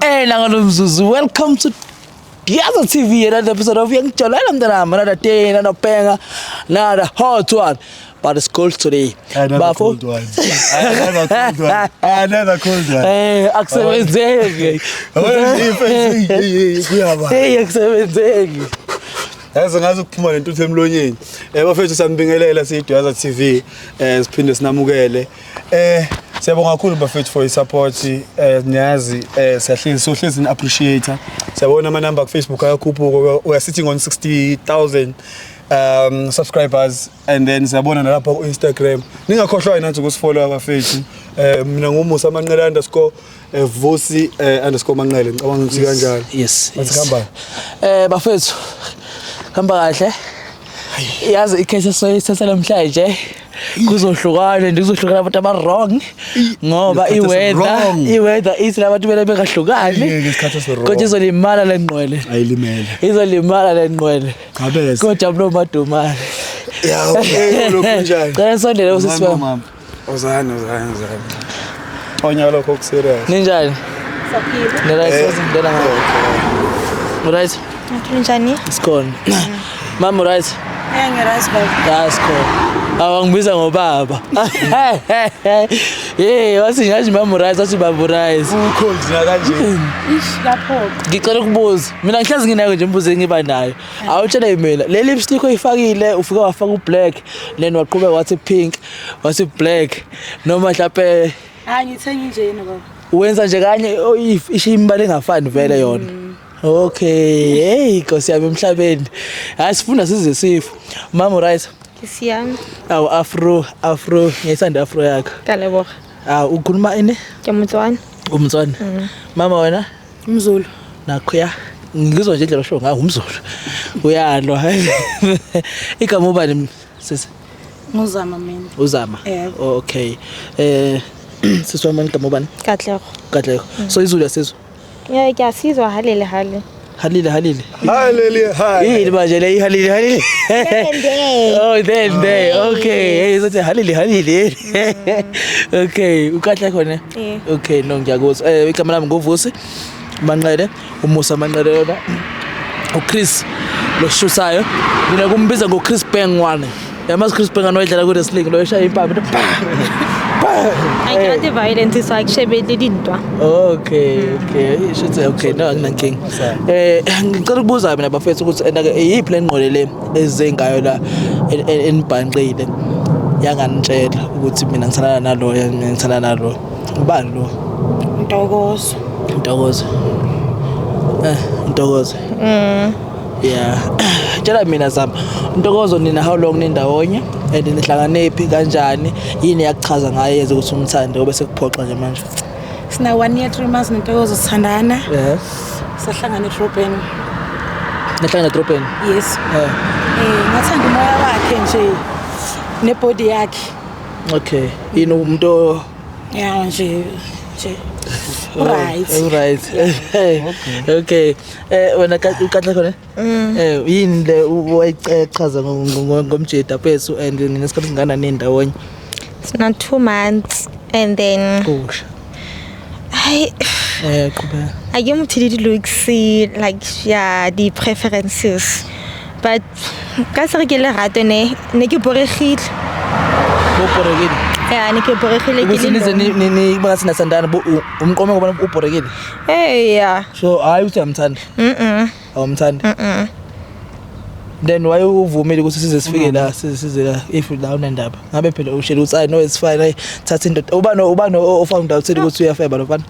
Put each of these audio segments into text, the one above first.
Nangalumzuzu, welcome to Diaza TV, another episode of Young Cholam, another day, another banger, another hot one. But it's cold today. Another cold one. Another cold one. Hey, akusebenzeki. Hey, akusebenzeki. Yazi ngazi ukuphuma lentuthu emlonyeni. Bafethu sambingelela siyiDiaza TV, siphinde sinamukele. Siyabonga kakhulu bafethu for support. Niyazi siyahlezi appreciate. Siyabona ama number ku Facebook ayakhuphuka. We are sitting on 60,000 subscribers, and then siyabona nalapha ku Instagram. Ningakhohlwa nathi ukusifollow bafethu. Mina ngumusa Manqele _ Vosi _Manqele. Ngicabanga ukuthi kanjalo. Yes. Asikhamba. Bafethu khamba kahle. Yazi icase soyithatha namhlanje kuzohlukana ndizohlukana abantu aba wrong ngoba iweather ithi labantu bele bengahlukani kodwa izolimala lenqwele ayilimele izolimala lenqwele Kabeza kodwa mlo madumane ya okay lokho njani qala sondele usisiba mama uzana onya lokho ku serious ninjani Saphila. nela sindela ngawo right Njani? Sikhona mama right Ngiyaright baba. That's cool. Awangibiza ngobaba. Wathi nje mama rice wathi baba rice. cold na kanje Lapho. Ngicela ukubuza. Mina ngihlazi nginako nje imbuzo engiba nayo. Awutshela yimina. Le lipstick oyifakile ufika wafaka ublack then waqhubeka wathi pink, wathi black noma mhlawumbe Ngithenga nje yena baba. wenza nje kanye ishimbali engafani vele yona. Okay, hey Nkosi yami emhlabeni. Asifuna size sifo. Mama rice. Kisiyami. Awu afro ngiyisanda afro yakho. Kaleboga. Ukhuluma ini? Ngiyamutswana. Umtswana. Mama wena? Umzulu. Nakho ya. Ngizwa nje indlela sho ngawo umzulu. Uyalwa hayi. Igama ubani sisi? Nguzama mina. Uzama. Okay. Siswa igama ubani? Katlego. Katlego. So izulu yasizwe. Ngiyasizwa halele. Halile. Hallelujah hi Yini manje le halile. Oh then okay. Hey sothi halile. Okay, ukahle khona? Okay, no ngiyakuzwa. Igama lami ngoVusi Manqele, umusa Manqele yona. uChris lo shusayo. Mina kumbiza ngoChris Bang 1. Yamazi Chris Bang anoyidlala ku wrestling lo eshaya impambi. I got the violence so akushebele dintwa. Okay. Should say okay. No nginanking. Ngicela ukubuza mina bafethu ukuthi yiphi le ngqole le ezengayo la enibhanqile. Yanganitshela ukuthi mina ngithandana nalo. Ubani lo? Ntokozo. Ntokozo. Yeah. Tshela mina Zama. Ntokozo nina how long nindawonye? And nihlanganephi kanjani? Yini yakuchaza ngaye yenze ukuthi umthande obese kuphoxa nje manje? Sina 1 year 3 months Ntokozo sithandana. Sahlangana eDrobhen. Nahlangana eDrobhen? Yes. Ngathanda umoya wakhe nje nebody yakhe. Okay. Yini umuntu Yeah nje. Right. Okay. Wena ukahle khona? Yini le wayichaza ngomjeda phezu and nesikhathi singana nendawonye? It's not 2 months and then Kusha. Qhubeka. I give to looks like the preferences. But ka se re ke le rato ne ke boregile. Boregile. Ne ke boregile ke le. Ni bangasi nasandana umqome ngoba uboregile. Yeah. So hayi uthi amthanda. Awumthanda. Then why uvumile ukuthi size sifike la size la if la unendaba. Ngabe phela ushela uthi I know it's fine thatha into ubani ofound out ukuthi uyafeba lo bani?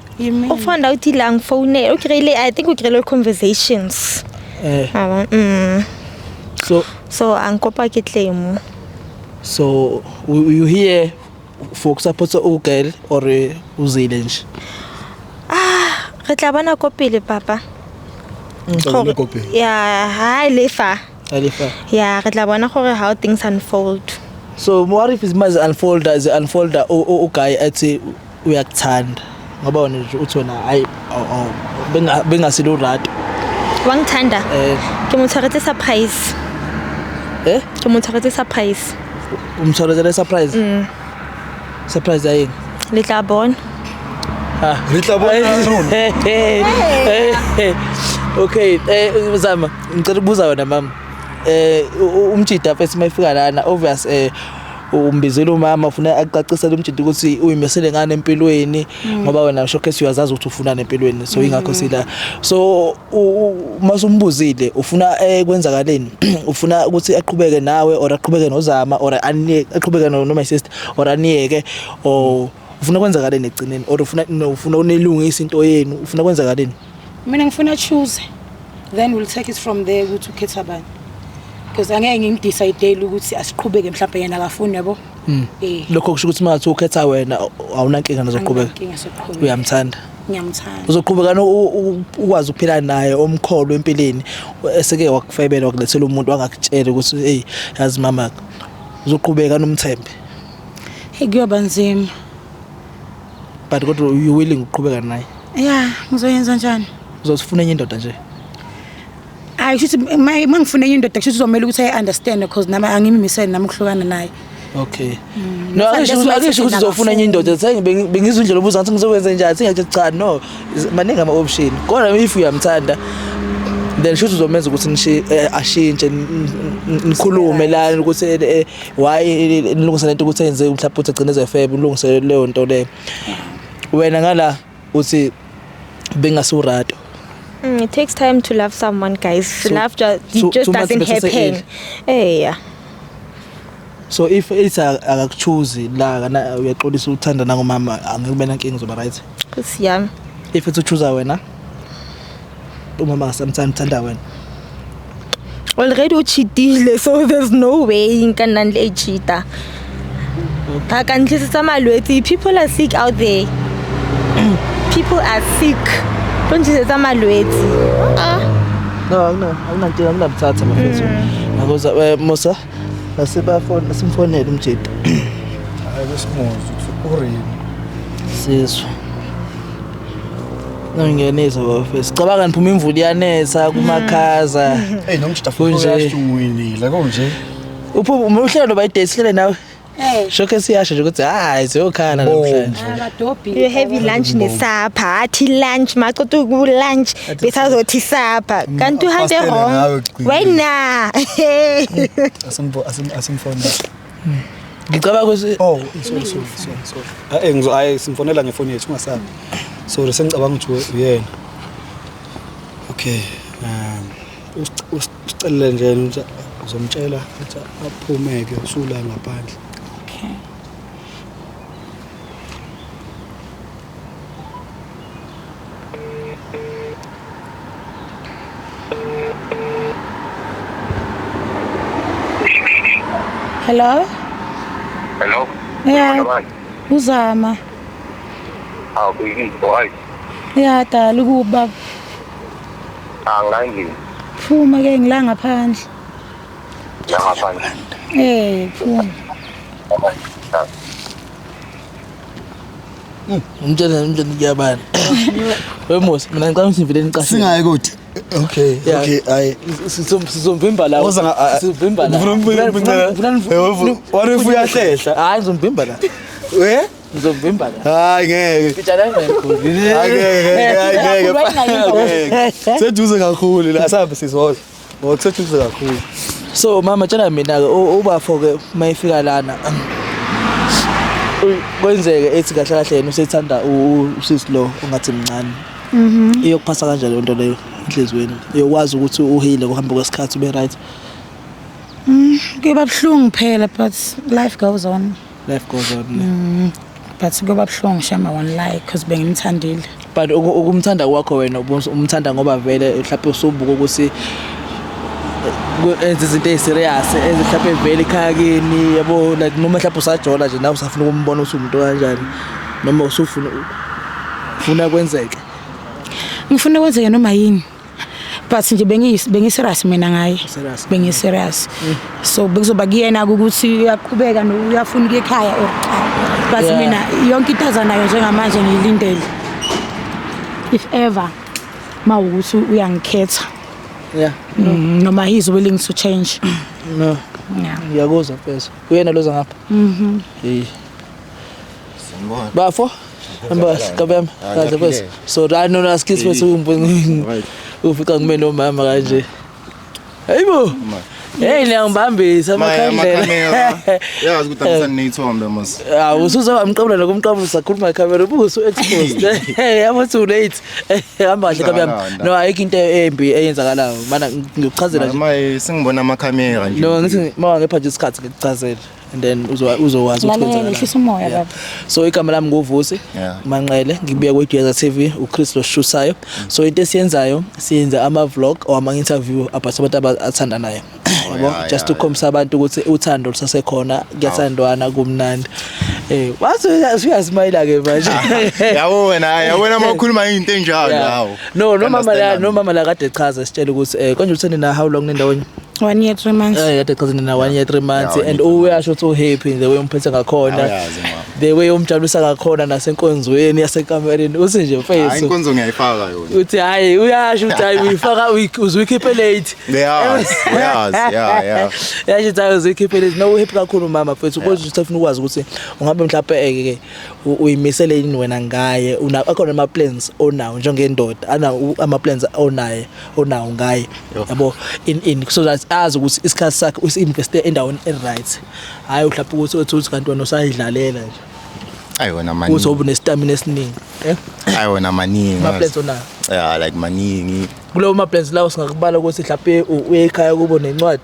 Ofound out ila ngifone. Okay, I think we create conversations. So angikopa ke claim. So you here for support a girl or uzile nje? Re tla bana kopele papa. Yeah, hi Lefa. Yeah, re tla bona gore how things unfold. So what if it must unfold as unfolder guy athi uyakuthanda ngoba wena nje uthi wona hayi bengasilo rato wangithanda ke motshwaretse surprise ke motshwaretse surprise umtshwaretse surprise surprise ayini le tla bona Okay, Zama, ngicela ukubuza wena mama. Umjida mfethu mayifika lana obvious umbizela umama ufuna acacisele umjida ukuthi uyimisele ngane empilweni ngoba wena showcase uyazazi ukuthi ufuna empilweni so ingakho sila. So masumbuzile ufuna kwenzakaleni? Ufuna ukuthi aqhubeke nawe or aqhubeke noZama or aqhubeke noma sister or aniyeke or ufuna kwenzakaleni egcineni or ufuna unelungisa into yenu ufuna kwenzakaleni? Mina ngifuna choose then we'll take it from there ukuthi ukhetha bani because angeke ngimdecide ukuthi asiqhubeke mhlawumbe yena akafuni yabo. Lokho kusho ukuthi manje ukhetha wena awunankinga nazoqhubeka. Uyamthanda? Ngiyamthanda. Uzoqhubeka ukwazi ukuphila naye omkholo empilweni eseke wakufebela wakulethela umuntu angakutshela ukuthi hey yazi mama uzoqhubeka nomthembe. Kuyoba nzima. But kodwa you willing ukuqhubeka naye? Yeah, ngizoyenza njani? Uzofuna enye indoda nje? Hayi shithi mangifuna enye indoda kusho uzomela ukuthi I understand because nama angimimiseni nami ukuhlukana naye. Okay. No, akesho ukuthi uzofuna enye indoda. Bengizwe indlela obuza ngathi ngizokwenza njani? Singathi cha no. Maningi ama option. Kodwa if uyamthanda then shothi uzomenza ukuthi ashintshe nikhulume la ukuthi why nilungisa lento ukuthi enze mhlawumbe uthi agcineze febe ulungise leyo nto le. Wena ngala uthi bengasurato. It takes time to love someone, guys. So, Love just doesn't happen. Yeah. So if it's akakuchoose la kana uyaxolisa uthanda nangomama angekube nankinga zoba right? Yeah. If it's uchoose wena umama asamthanda wena. Already uchitile so there's no way inkanandle echita. Akanhlisa malwethi people are sick out there. People are sick. Don't you say malwethi? No, anginamthatha mafethu. Ngoba Musa simfonela umjida. Hayi besimuzwa ukuthi ureni. Sizwe. Nangeneza bafethu. Sicabanga niphuma imvula iyanetha kumakhaza. Hey nomjida futhi uyashungwinile konje. Uhlelo noba idate sihlele nawe. Showcase iyasho nje ukuthi hayi siyokhala namhlanje. Abadobhi. You have lunch nesapha. Athi lunch maqoto ku lunch besazothi sapha. Kanti uhambe wrong. Wena. Asimfonela. Ngicabanga ukuthi sorry. Hayi simfonela ngefoni yethu ungasabi. Sorry sengicabanga ukuthi uyena. Okay. Usicela nje uzomtshela ukuthi aphumeke usula ngaphandle. Okay. Hello? Hello? Yeah. Uzama. How are you? Why? Yeah, dala ukuba Angangini. phuma ke ngila ngaphandle. Ngaphandle. Phuma. umtshela ngiyabana. Wemusa mina ngicabanga ukuthi ngivele niqashe. Singayi kodwa. Okay, hayi sizomvimba la. Sizomvimba la. Wena uyahlehla. Hayi ngizomvimba la. Ngizomvimba la. Hayi ngeke. Ngitshela ngeke. Ngeke. Seduze kakhulu la sabe sizodwa. Ngokuseduze kakhulu. So mama tshela mina ke ubafo ke mayifika lana. Kwenzeke ethi kahle kahle yena usethanda usisi lo ungathi mncane. Iyokuphasa kanjalo into leyo enhlizweni. Uyokwazi ukuthi uhile kuhamba kwesikhathi ube right. Kuba buhlungu phela but life goes on. Life goes on. But kuba buhlungu shama one like because bengimthandile. But ukumthanda kwakho wena umthanda ngoba vele mhlawumbe usubuka ukuthi enze izinto eziserious mhlawumbe vele ekhaya kini yabo like noma mhlawumbe usajola nje nawe usafuna ukumbona ukuthi umuntu kanjani noma usufuna kwenzeke. Ngifuna kwenzeke noma yini. But nje bengiserious mina ngaye. Bengiserious. So bekuzoba kuyena ukuthi uyaqhubeka uyafuna ukuya ekhaya or cha. But mina yonke into azanayo njengamanje ngiyilindele. If ever mawukuthi uyangikhetha. Yeah. Noma he's willing to change. No. Yeah. Ngiyakuzwa phela. Uyena loza ngapha. Hey. Bafo Hamba kabam. Kahle bese. So I know askis bese ufika ngime nomama kanje. Hayibo. Hey ngiyangibambisa amakhandlela. Yazi ukuthi angisanithombe mos. Usuza amqabula nokumqabula sakhuluma eCamera ubuso exposed. Yabo too late. Hamba kahle kabam. No ayikho into embi eyenzakalayo. Mana ngikuchazela nje. Manje singibona amakhamera nje. No ngithi mawangepha nje isikhathi ngikuchazela. And then uzowazi ukuthi Lehlisa umoya baba. So igama lami nguVusi Manqele ngibuya kweDuyaza TV uChris Loshusayo. So into esiyenzayo siyenza ama vlog or ama interview about abantu abathandanayo. Yabo just to khombisa abantu ukuthi uthando lusasekhona kuyathandwana kumnandi. Wathi uyasmile ke manje. Yabona makhuluma into enjalo hawo. No mama la kade echaza sitshela ukuthi konje uthene na how long nendaweni 1 year 3 months. Kade echaza na 1 year 3 months and uyasho ukuthi happy the way umphethe ngakhona. The way umjabulisa ngakhona nasenkonzweni yaseKamereni uthi nje mfethu. Hayi inkonzo ngiyayifaka yona. Uthi hayi uyasho ukuthi hayi uyifaka uzikhiphe late. Yeah. Yasho ukuthi uzikhiphe late no happy kakhulu mama mfethu kodwa usafuna ukwazi ukuthi ungabe mhlawumbe ke uyimisele yini wena ngaye unakhona ama plans onawo njengendoda ama plans onawo ngaye yabo in so that azi ukuthi isikhathi sakhe usinveste endaweni right hayi uhlapha ukuthi uthi kanti wena usayidlalela nje ayona maningi uzobe nestamina esiningi ayona maningi ama plans onawo like maningi kulo ma plans lawo singakubala ukuthi mhlawumbe uyekhaya kubo nencwadi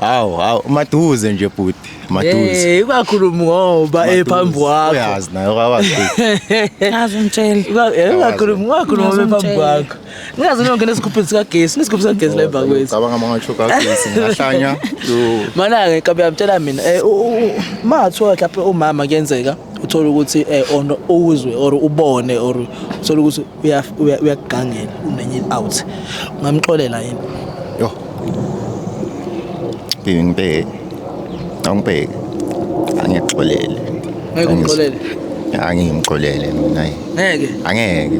hawo maduze nje bhuti maduze ukakhuluma ngoba ephambi kwakho uyazi nayo kawazi Ngazimtshela. Ukakhuluma ephambi kwakho ngazi ngene esikhupheni sikagesi la emva kwethu cabanga mangachoka gesi ngahlanya mana ke kabe yamtshela mina mathiwa mhlawumbe umama kuyenzeka uthola ukuthi ono uzwe or ubone or uthola ukuthi uyagangela unenye out ungamxolela yini yo ngibheke angixolele ngeke angimxolele mina ngeke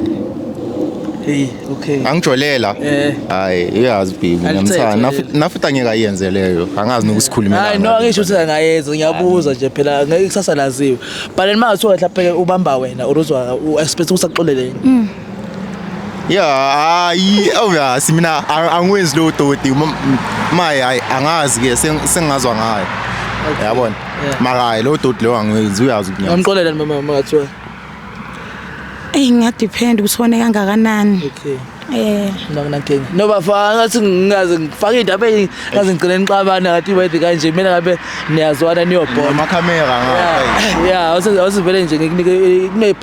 hey okay angijolela hayi uyazi baby ngiyamthanda nafuthi angeke ayenze leyo angazi nokusikhulumela hayi no ngisho ukuthi angayenza ngiyabuza nje phela ngeke kusasa laziwe but mangathiwa mhlawumbe ubamba wena or uzwa expect ukusaxolele yini hayi awuyazi mina angwenzi lo doti maye angazi ke sengazwa ngayo yabona mara lo doti lo angwenzi uyazi ukunyama ngamxolela mama mangathiwa ngadepend ukuthi kangakanani. Okay. Nginankinga. No bafaka ngathi ngingaze ngifake indaba ngaze ngicela nixabana ngathi wethu kanje mina ngabe niyazwana niyobhona amakhamera ngayo. Awusivele nje ngikunike kune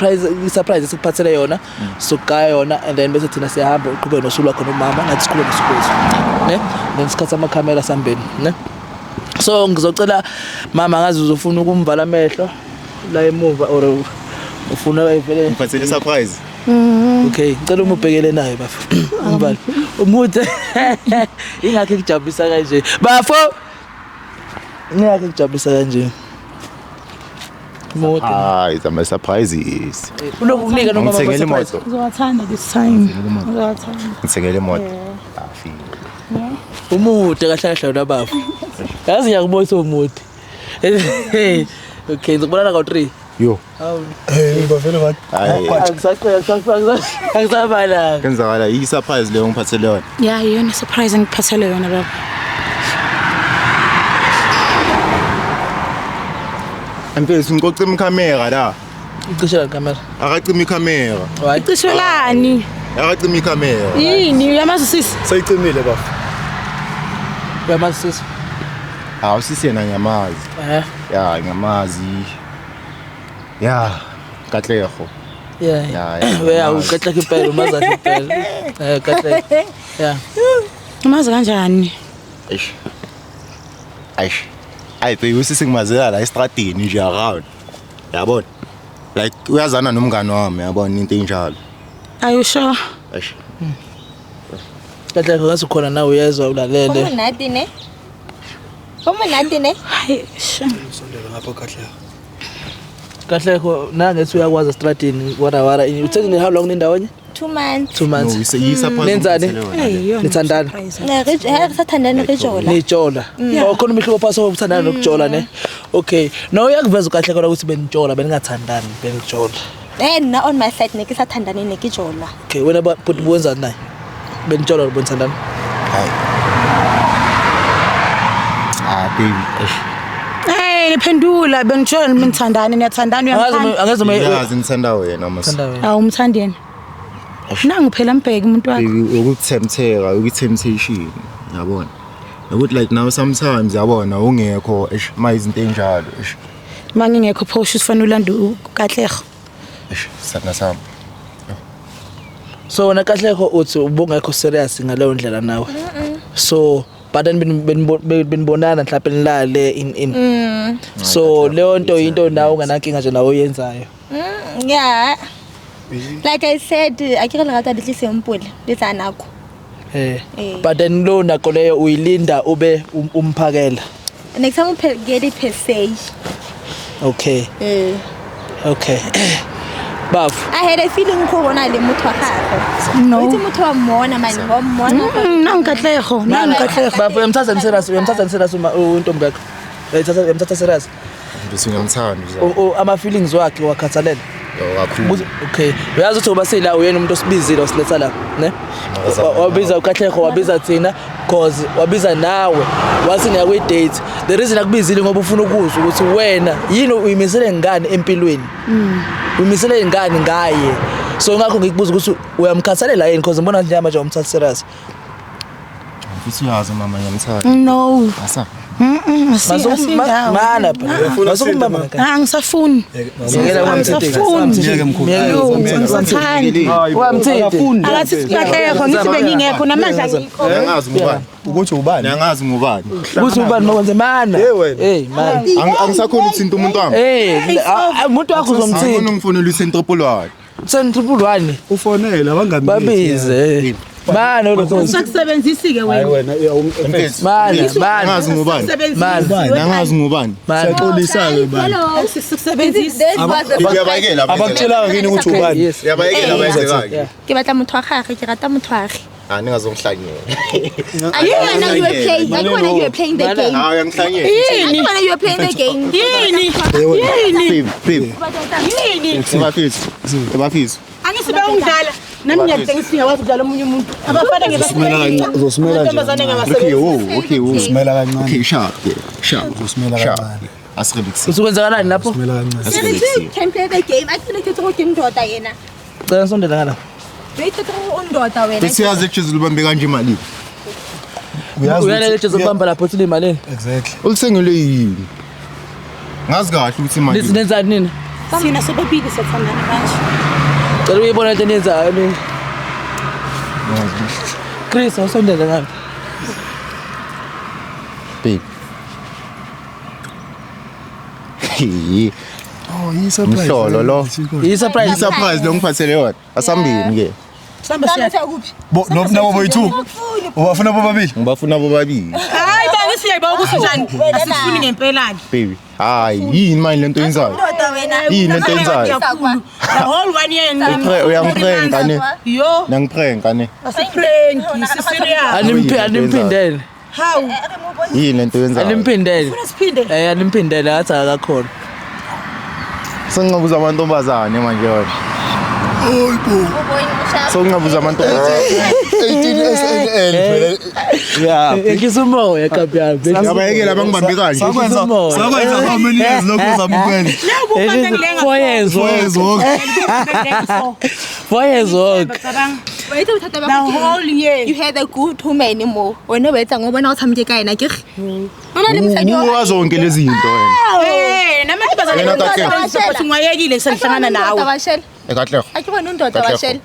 surprise esiphathele yona sokugaya yona and then bese thina siyahamba uqhubeke nosuku lwakho nomama nathi siqhubeke nosuku lwethu. Ne? Then sikhatha amakhamera sambeni, ne? So ngizocela mama ngazi uzofuna ukumvala amehlo la emuva or ufuna vele ngiphathele surprise. Okay, ngicela umubhekele naye bafo. Umbali. Umude. Ingakho ngijabulisa kanje. Bafo. Ngiyakho ngijabulisa kanje. Umude. It's a surprises. Unokunika noma ngithengele imoto. Uzowathanda this time. Uzowathanda. Ngithengele imoto. Afika. Umude kahle kahle nabafo. Yazi ngiyakubona umude. Okay, ngizobona ka 3. Yo. Bavele bathi Akusabala. Kenzakala i-surprise leyo ngiphathele yona. Yeah, yona surprise ngiphathele yona baba. Mfethu ngicocima ikhamera la. Icishela ikamera. Akacima ikhamera. Icishelani? Akacima ikhamera. Yini uyamazi sisi? sayicimile bafo. Uyamazi? Hawu sisi yena ngiyamazi. Ya ngiyamazi. Ya, Katlego. Yeah, ukatlego impela umazi impela. Katlego. Yeah. Umazi kanjani? Eish. Hayi baby usisi ngimazela la estradini nje around. Yabona? Like uyazana nomngane wami yabona into enjalo. Are you sure? Eish. Katlego ngasukhona nawe uyezwa ulalele. Como nathi ne? Hayi, sondela ngapha Katlego. Katlego nangethi uyakwazi estradini wara utheni how long nindawo? 2 months. 2 months. No, surprise. Nenzani? Nithandana. Sathandana ngejola. Nijola. Khona umehluko phakathi kokuthandana nokujola ne. Okay. No uyakuveza ukahle kodwa ukuthi benjola beningathandani benijola. Na on my side ne ke sa thandane ne ke jola. Okay, wena but wenza naye? Benitshela ukuthi bonithandana. Baby. Hey, niphendula bengitshela nithandane niyathandana uyathanda. Angaze Yazi ngithanda wena mase. Awumthandi yena. Nangu phela mbheki umuntu wakho. Baby ukuthemtheka, ukutemptation, yabona. Ukuthi like now sometimes yabona ungekho ma izinto enjalo. Mangingekho phosho sifanele ulanda uKatlego. Sana sami. So wena Katlego uthi ubungekho serious ngaleyo ndlela nawe. So but then benibonana mhlawumbe nilale in. So leyo nto into nawe unganankinga nje nawe uyenzayo. Yeah. Like I said, akere lerata le simple le tsa nako. But then lo nako leyo uyilinda ube umphakela. Next time get it per se. Okay. Okay. Baf. I had a feeling corona le motho wa gago. No. Uthi motho wa mona manje wa mona. Nangu Katlego. Baf uyamthatha serious untombi yakho. Uyamthatha serious. Ngisingamthanda. Ama feelings wakhe wakhathalela. Kakhulu. Okay. Uyazi ukuthi ubasela uyena umuntu osibizile osiletha la, ne? Wabiza uKatlego wabiza thina because wabiza nawe wathi niya kwi date. The reason akubizile ngoba ufuna ukuzwa ukuthi wena yini uyimisele ngani empilweni. Uyimisele ngani ngaye. So ngakho ngikubuza ukuthi uyamkhathalela yini because ngibona nje manje umthatha serious. Futhi uyazi mama ngiyamthanda. No. Asa. Mana phela. Masukumbamba ngaka. Angisafuni. Ngiyela Angisafuni. Wamthithi. Akathi Katlego ngithi bengingekho namandla ngikho. Ngiyangazi ngubani. Ukuthi ubani? Ngiyangazi ngubani. Kuthi ubani nokwenze mana. Mana. Angisakhona ukuthinta umuntu wami. Umuntu wakho uzomthinta. Ngifuna ngifonela uSentriple 1. Sentriple 1. Ufonela abangambizi. Babize. Mana lokho. Sakusebenzisi ke Hayi wena. wena Mana. Ngiyangazi ngubani. Mana. Ngiyangazi ngubani. Siyaxolisa ke bani. Sikusebenzisi. Uyabayekela Abakutshela yini ukuthi ubani? Uyabayekela bayenzekani. Ke batla motho wa gagwe ke rata motho wa gagwe. Ningazongihlanyela. Ayona you were playing. Ayona you were playing the game. Hayi uyangihlanyela. Ayona you were playing the game. Yini? Babe. Yini? Ebafisi. Angisibe ungidala. Nami ngiyadengisiya wathi udala omunye umuntu. Abafana ngebafana. Uzosumela nje. Okay. Uzosumela kancane. Okay, sharp. Uzosumela kancane. Asirebiksi. Usukwenzakalani lapho? Uzosumela kancane. Seriously, can play the game. Athi lethe ukuthi indoda yena. Cela sondela ngala. Lethe ukuthi undoda wena. Bese yazi ejizulu bambe kanje imali. Uyana lethi zobamba lapho uthile imali. Exactly. Ulisengele yini? Ngazi kahle ukuthi imali. Lisinenzani nina? Sina sobabili siyathandana manje. Cela uyibona into enyenzayo ni. Chris usondela ngapha. Babe. Oh, yisurprise. Mhlolo lo. Yi-surprise. Surprise lo ngiphathele yona. Asambini ke. Samba siya. Nabo boyithu. Ubafuna bobabili. Ngibafuna bobabili. Hayi bangisiya yiba ukusijani. Asifuni ngempelani. Baby. Hayi, yini manje lento yenzayo? Indoda wena. Yini lento yenzayo? The whole 1 year. Uyangipranka ne? Yo. Nangipranka ne? Asiprank, siserious. Animphindele. How? Yini lento yenzayo? Animphindele. Siphinde. Animphindele athi akakhona. Sengabuza amantombazane manje yona. Sengabuza amantombazane. 18 SNL phela. Yeah. Ngisumoya kabyami. Yabayekela bangibambe kanje. Sakwenza how many years lokho uzamukweni? 4 years. 4 years old. 4 years old. Wait uthatha The whole year. You had a good woman mo. Wena wetsa ngoba na uthamike kae na ke. Nona le mosadi wa. Uwa zonke lezi zinto wena. Namantombazane ukuthi ngwayekile sengihlangana nawe. Ekatlego. Akubona undoda washela.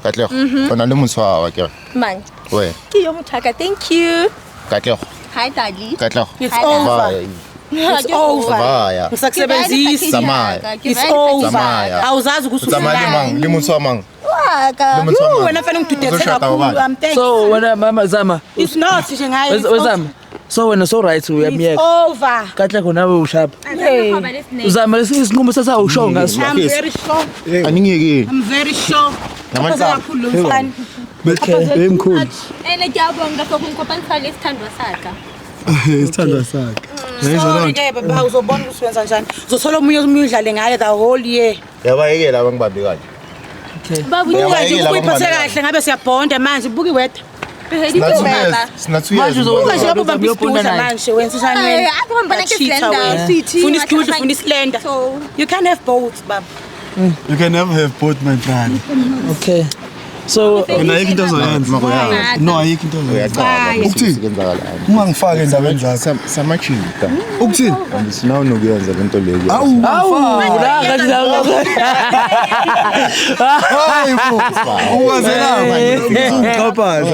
Katlego. Ona le motshwa ke. Man. We. Ke yo mothaka. Thank you. Katlego. Hi daddy. Katlego. It's over. It's over. Vaya. Ngisakusebenzisa. Samaya. It's over. Samaya. Awuzazi ukuthi Samaya mang, le motshwa mang. Waka. Wena fanele ngidudetheka kakhulu. I'm thank. So wena mama Zama. It's not nje ngayo. Wezama. So wena so right It's uyamiyeka. over. Katlego nawe ushapa. Hey. Uzama lesinqumo sasawushow ngaso. I'm very sure. Aningeke. I'm very sure. Namandla. Kakhulu lo mfana. Emkhulu. Ene ngiyabonga ngakho ngikophanisa lesithandwa saka. Isithandwa sakhe. Sorry ke baba uzobona ukuthi wenza kanjani. Uzothola omunye udlale ngaye the whole year. Yabayekela abangibambi kanje. Okay. Baba uyazi ukuyiphatha kahle ngabe siyabhonda manje buki wedwa. Manje Ungaze ubamba isiduza manje wenza kanjani? Funa isiduza funa islender. You can have both baba. You can never have both, my brother. Okay. So Ayikho into ozoyenza. No, ayikho into ozoyenza. Ukuthini? Ungangifaki endabeni zakho. Samachita. Ukuthini? Andisinawo nokuyenza lento leyo. la kathi Hayibo. Ukwazela. Ngikhaphazwa.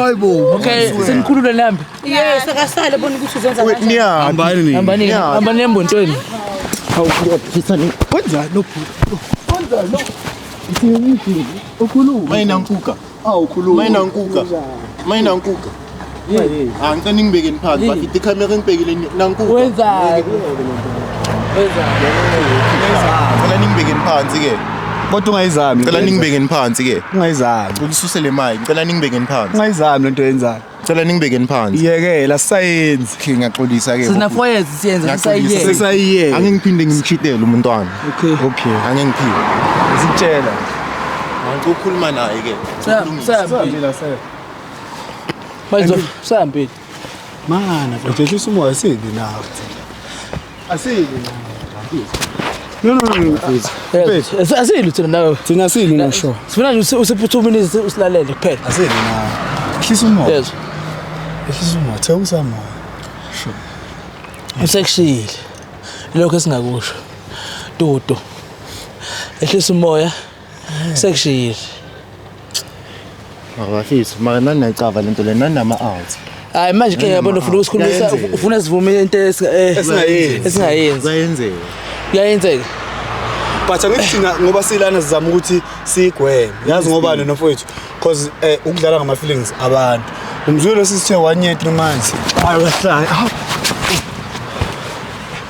Hayibo. Okay, senikhulule nambi. Yes, akasale bona ukuthi uzenza kanjani. Hambani ni. Hambani embontweni. Kwenza no. Mayina nkuka. Ukhuluma. Mayina nkuka. Angicela ngibekeni phansi, bathi ikhamera ngibekile nankuka. Wenzani? Ngicela ningibekeni phansi ke. Kodwa ungayizami. Ngicela ningibekeni phansi ke. Ungayizami. Ukususele mic, ngicela ningibekeni phansi. Ungayizami lento yenzayo. Ngicela ningibekeni phansi. Yekela sayenze. Okay, ngiyaxolisa ke. Sina 4 years siyenza sayiye. Sesayiyeke. Angeke ngiphinde ngimchitele umntwana. Okay. Angeke ngiphinde. Sitshela. Ukukhuluma naye ke. Manje sambi. Mana, njehlisa umoya asili nawe. Asili nawe. No. Asili thina nawe. Thina asili na sure. Sifuna nje usiphuthuma minutes usilalele kuphela. Asili nawe. Ehlisa umoya. Yes. Ehlisa umoya. Thewusa umoya. Usekushile. Lokho esingakusho. Toto. Ehlisa umoya. Sekushile. Abafisi, manje nanecava lento le nanama out. Hayi manje ke yabona ufuna ukusikhulisa ufuna sivume into esingayenzi. Kuyenzeka. Kuyenzeka. But angithina ngoba silana sizama ukuthi sigweme. Yazi ngobani nofowethu because ukudlala ngama feelings abantu. Umzulu sisithe 1 year 3 months. Hayi wahlala.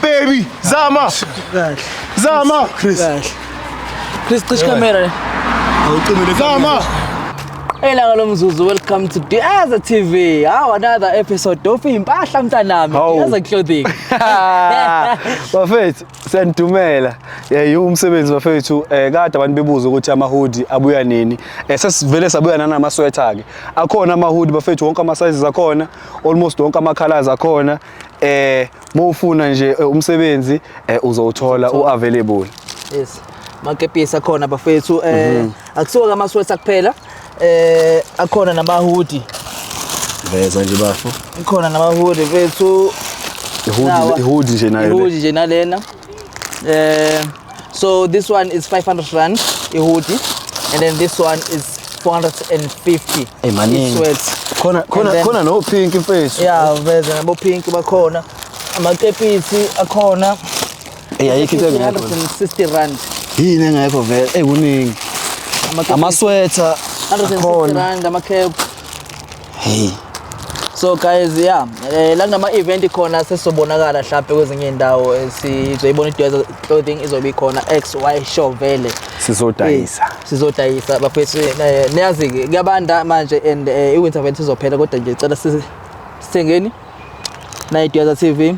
Baby, Zama. Kahle. Zama. Chris. Chris cishe camera. Awucimile Zama. Elanga lomzuzu, welcome to Diaza TV. How another episode of Impahla Mntanami, Diaza Clothing. Bafethu senidumela. Umsebenzi bafethu kade abantu bebuza ukuthi ama hoodie abuya nini. Sesivele sabuya nama sweater ke. Akhona ama hoodie bafethu wonke ama sizes akhona, almost wonke ama colors akhona. Mawufuna nje umsebenzi uzowuthola uavailable. Yes. Makepisi akhona bafethu akusuka ama sweater kuphela. Akhona nama hoodie. Veza nje bafo. Ikhona nama hoodie bethu. Hoodie nje nayo. Hoodie nje nalena. So this one is 500 rand a hoodie and then this one is 450. Maningi. Khona no pink face. Yeah, veza nabo pink bakhona. Amakepisi akhona. Ayikho into engekho. 160 rand. Yini engekho vele kuningi. Ama sweater 160 rand ama-cap. Hey. So guys, yeah, la kunama event khona sesobonakala mhlawumbe kwezinye indawo sizoyibona iDiaza Clothing izobe khona XY show vele sizodayisa bafethu niyazi ke kuyabanda manje and iwinter event izophela kodwa nje cela sithengeni na iDiaza TV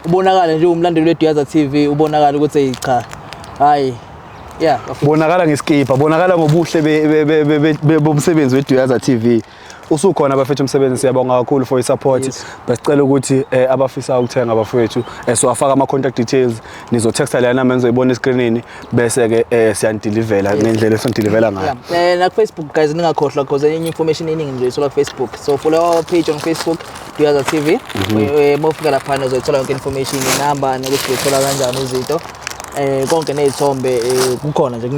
ubonakala nje umlandeli weDiaza TV ubonakala ukuthi cha hayi yeah bonakala ngesikipa bonakala ngobuhle bomsebenzi weDiaza TV usukhona abafethu umsebenzi siyabonga kakhulu for support besicela ukuthi abafisa ukuthenga abafethu siwafaka ama contact details nizotexta la number nizoyibona escreenini bese ke siyandelivela ngendlela esondelivela ngayo na Facebook guys ningakhohlwa because enye information eningi nje isola Facebook so follow our page on Facebook Diaza TV mofika lapha nizothola yonke information number nokuthi uthola kanjani izinto konke nezithombe kukhona nje